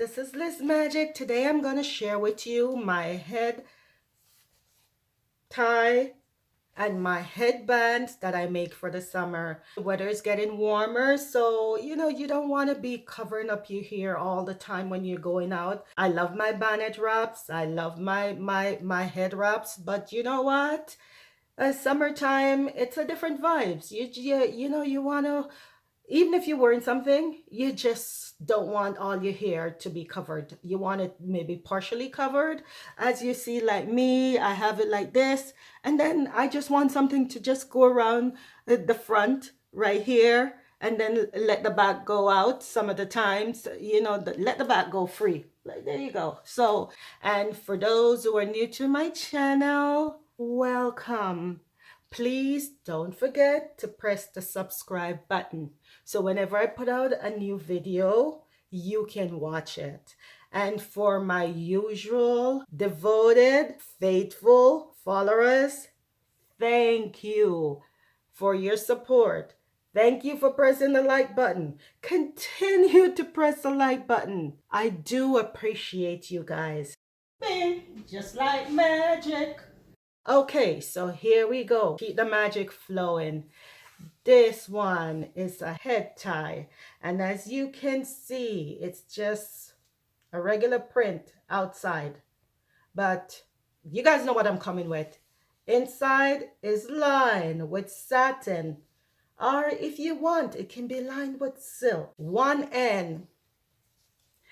This is Liz Magic. Today I'm going to share with you my head tie and my headbands that I make for the summer. The weather is getting warmer, so you don't want to be covering up your hair all the time when you're going out. I love my bonnet wraps. I love my head wraps, but you know what? Summertime, it's a different vibes. You want to, even if you're wearing something, you just don't want all your hair to be covered. You want it maybe partially covered. As you see, like me, I have it like this. And then I just want something to just go around the front right here and then let the back go out some of the times, let the back go free. Like, there you go. So, and for those who are new to my channel, welcome. Please don't forget to press the subscribe button. So whenever I put out a new video, you can watch it. And for my usual devoted, faithful followers, thank you for your support. Thank you for pressing the like button. Continue to press the like button. I do appreciate you guys. Bing, just like magic. Okay, so here we go. Keep the magic flowing. This one is a head tie, and as you can see, it's just a regular print outside, but you guys know what I'm coming with. Inside is lined with satin, or if you want, it can be lined with silk. One end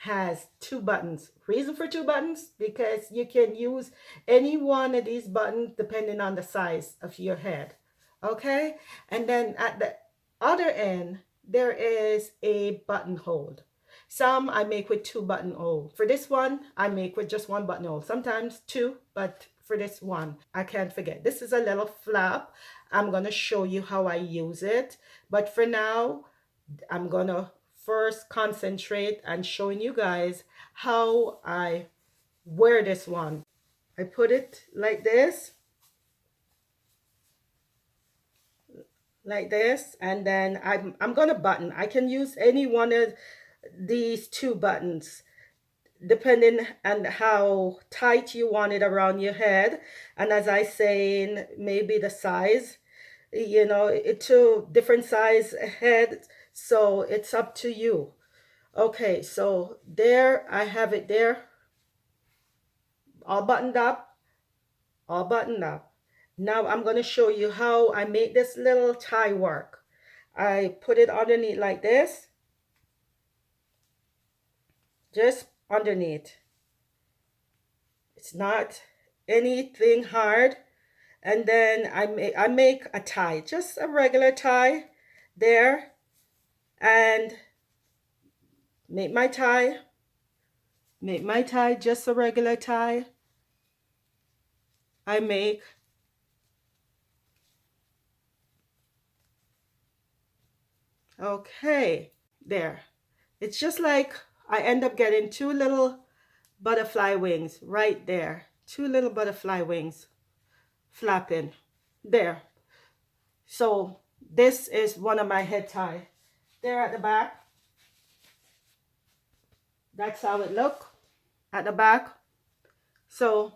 has 2 buttons. Reason for 2 buttons, because you can use any one of these buttons depending on the size of your head. Okay, and then at the other end there is a buttonhole. Some I make with 2 buttonholes. For this one I make with just 1 buttonhole, sometimes 2, but for this one I can't forget. This is a little flap. I'm gonna show you how I use it, but for now I'm gonna first concentrate on showing you guys how I wear this one. I put it like this, and then I'm gonna button. I can use any one of these 2 buttons depending on how tight you want it around your head, and as I say, maybe the size, it's 2 different size head, so it's up to you. Okay, so there I have it there, all buttoned up, all buttoned up. Now I'm going to show you how I make this little tie work. I put it underneath like this, just underneath. It's not anything hard. And then I make a tie, just a regular tie there, and make my tie, just a regular tie. I make okay, there. It's just like I end up getting 2 little butterfly wings right there. 2 little butterfly wings flapping there. So this is one of my head tie. There at the back. That's how it look at the back. So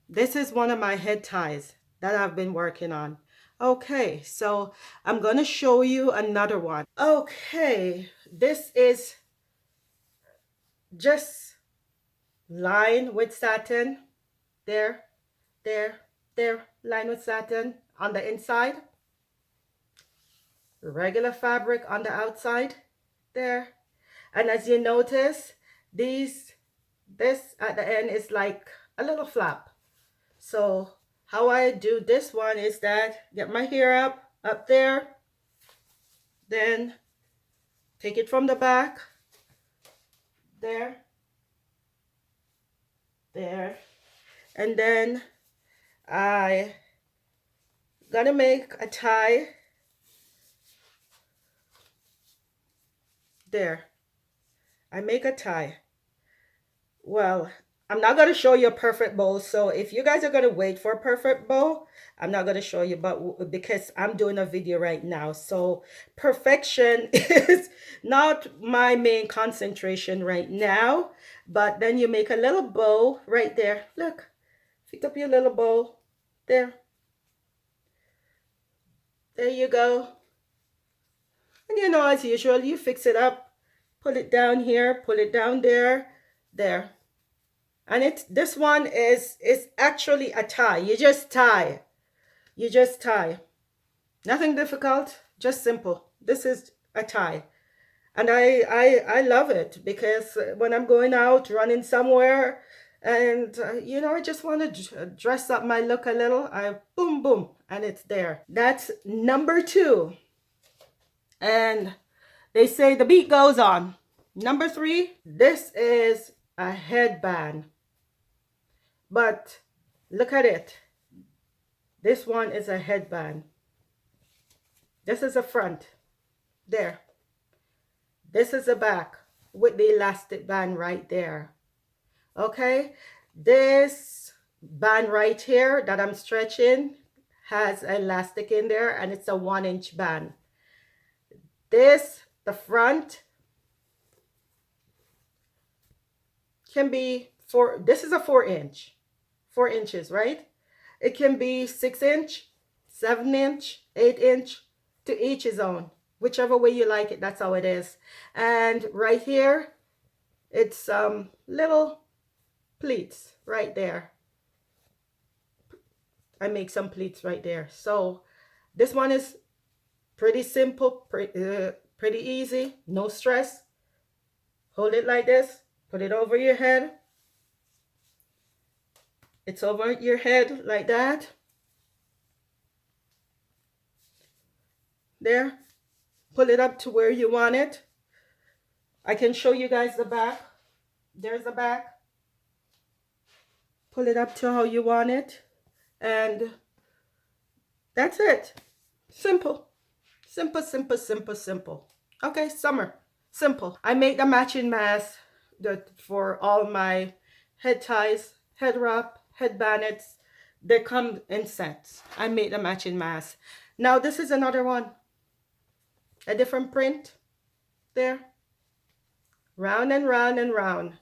this is one of my head ties that I've been working on. Okay, so I'm going to show you another one. Okay, this is just lined with satin. There, lined with satin on the inside. Regular fabric on the outside. There. And as you notice, this at the end is like a little flap. So how I do this one is that get my hair up there, then take it from the back, there, and then I gonna make a tie there. I make a tie. Well, I'm not going to show you a perfect bow, so if you guys are going to wait for a perfect bow, I'm not going to show you, but because I'm doing a video right now, so perfection is not my main concentration right now, but then you make a little bow right there. Look, pick up your little bow there. There you go. And you know, as usual, you fix it up, pull it down here, pull it down there, there. And this one is actually a tie. You just tie. You just tie. Nothing difficult, just simple. This is a tie. And I love it because when I'm going out, running somewhere, and you know, I just want to dress up my look a little, I boom, boom, and it's there. That's number 2. And they say the beat goes on. Number 3, this is a headband. But look at it. This one is a headband. This is a front. There. This is the back with the elastic band right there. Okay? This band right here that I'm stretching has elastic in there, and it's a 1-inch band. This, the front, can be this is a 4-inch. 4 inches, right? It can be 6-inch, 7-inch, 8-inch, to each his own. Whichever way you like it, that's how it is. And right here, it's little pleats right there. I make some pleats right there. So this one is pretty simple, pretty easy, no stress. Hold it like this, put it over your head. It's over your head like that. There. Pull it up to where you want it. I can show you guys the back. There's the back. Pull it up to how you want it. And that's it. Simple. Simple, simple, simple, simple. Okay, summer. Simple. I make the matching mask for all my head ties, head wrap, head bonnets. They come in sets. I make the matching mask. Now this is another one. A different print. There. Round and round and round.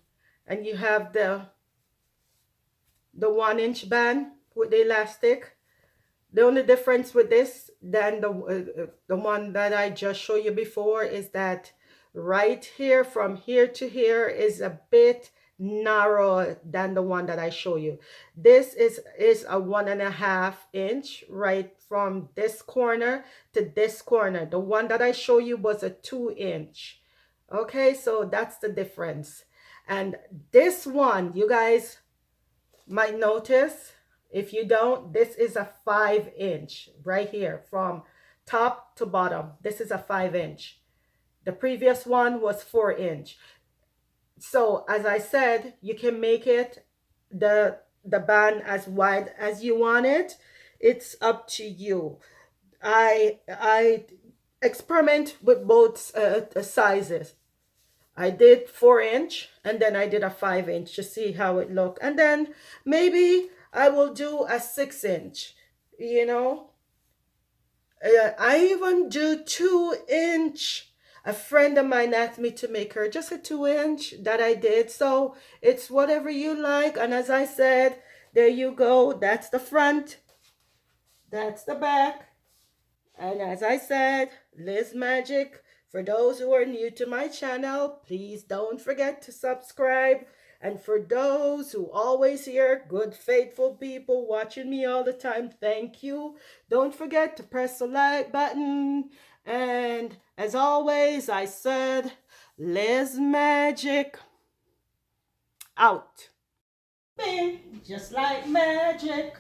And you have the 1-inch band with the elastic. The only difference with this than the one that I just showed you before is that right here, from here to here, is a bit narrower than the one that I show you. This is a 1.5 inch right from this corner to this corner. The one that I show you was a 2-inch. Okay, so that's the difference. And this one, you guys might notice, if you don't, this is a 5-inch right here from top to bottom. This is a 5-inch. The previous one was 4-inch. So as I said, you can make it the band as wide as you want it. It's up to you. I experiment with both sizes. I did 4-inch and then I did a 5-inch to see how it looked. And then maybe I will do a 6-inch, you know. I even do 2-inch. A friend of mine asked me to make her just a 2-inch that I did. So it's whatever you like. And as I said, there you go. That's the front. That's the back. And as I said, Liz Magic. For those who are new to my channel, please don't forget to subscribe. And for those who always hear, good faithful people watching me all the time, thank you. Don't forget to press the like button. And as always, I said, Liz Magic out. Bing, just like magic.